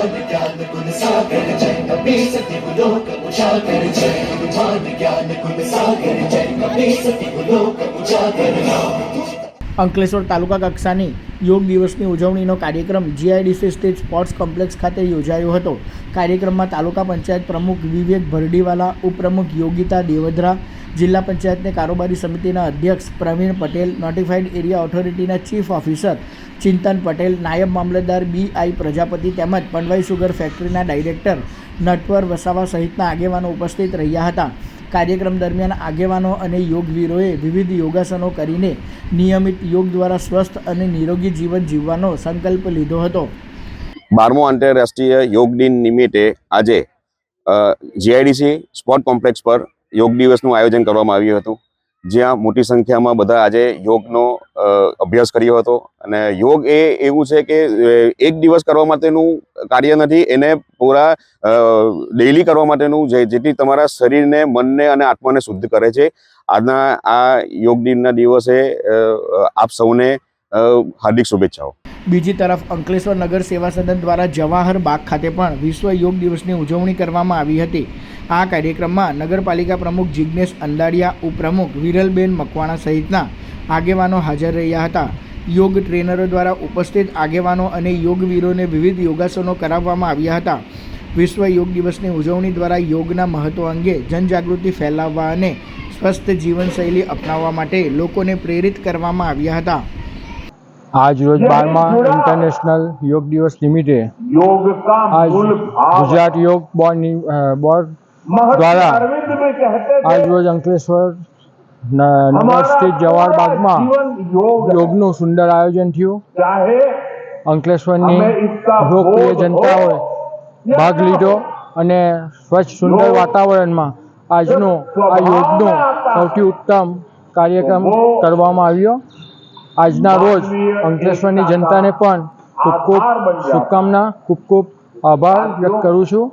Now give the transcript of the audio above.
विद्वान ज्ञान गुण सागर जय कपीस तिहुलोक उजागर जय विद्वान ज्ञान गुण सागर जय कपीस तिहुलोक उजागर અંકલેશ્વર તાલુકા કક્ષાની યોગ દિવસની ઉજવણીનો કાર્યક્રમ જીઆઈડીસી સ્થિત સ્પોર્ટ્સ કોમ્પ્લેક્સ ખાતે યોજાયો હતો। કાર્યક્રમમાં તાલુકા પંચાયત પ્રમુખ વિવેક ભરડીવાલા, ઉપપ્રમુખ યોગિતા દેવધરા, જિલ્લા પંચાયતની કારોબારી સમિતિના અધ્યક્ષ પ્રવીણ પટેલ, નોટિફાઈડ એરિયા ઓથોરિટીના ચીફ ઓફિસર ચિંતન પટેલ, નાયબ મામલતદાર BI પ્રજાપતિ તેમજ પનવાઈ સુગર ફેક્ટરીના ડાયરેક્ટર નટવર વસાવા સહિતના આગેવાનો ઉપસ્થિત રહ્યા હતા। કાર્યક્રમ દરમિયાન આગેવાનો અને યોગવીરોએ વિવિધ યોગાસનો કરીને નિયમિત યોગ દ્વારા સ્વસ્થ અને નિરોગી જીવન જીવવાનો સંકલ્પ લીધો હતો। 12મો આંતરરાષ્ટ્રીય યોગ દિન નિમિત્તે આજે જીઆઈડીસી સ્પોર્ટ કોમ્પ્લેક્સ પર યોગ દિવસનું આયોજન કરવામાં આવ્યું હતું, જ્યાં મોટી સંખ્યામાં બધા આજે યોગનો અભ્યાસ કર્યો હતો। અને યોગ એ એવું છે કે એક દિવસ કરવા માટેનું કાર્ય નથી, એને પૂરા ડેઈલી કરવા માટેનું જેથી તમારા શરીરને, મનને અને આત્માને શુદ્ધ કરે છે। આજના આ યોગ દિનના દિવસે આપ સૌને હાર્દિક શુભેચ્છાઓ। બીજી તરફ અંકલેશ્વર નગર સેવા સદન દ્વારા જવાહર બાગ ખાતે પણ વિશ્વ યોગ દિવસની ઉજવણી કરવામાં આવી હતી। આ કાર્યક્રમમાં નગરપાલિકા પ્રમુખ જિગ્નેશ અંદાડિયા, ઉપપ્રમુખ વિરલબેન મકવાણા સહિતના આગેવાનો હાજર રહ્યા હતા। યોગ ટ્રેનરો દ્વારા ઉપસ્થિત આગેવાનો અને યોગવીરોને વિવિધ યોગાસનો કરાવવામાં આવ્યા હતા। વિશ્વ યોગ દિવસની ઉજવણી દ્વારા યોગના મહત્વ અંગે જનજાગૃતિ ફેલાવવા અને સ્વસ્થ જીવનશૈલી અપનાવવા માટે લોકોને પ્રેરિત કરવામાં આવ્યા હતા। आज रोज 12मा इंटरनेशनल योग दिवस निमित्ते आज गुजरात योग बोर्ड द्वारा आज रोज अंकलेश्वर नगर स्थित जवाहर बाग में योगનું सुंदर आयोजन થયું। અંકલેશ્વરની લોકપ્રિય જનતાઓએ ભાગ લીધો અને સ્વચ્છ સુંદર વાતાવરણમાં આજનો આ યોગનો સૌથી ઉત્તમ કાર્યક્રમ કરવામાં આવ્યો। આજના રોજ અંકલેશ્વરની જનતાને પણ ખૂબ ખૂબ શુભકામના, ખૂબ ખૂબ આભાર વ્યક્ત કરું છું।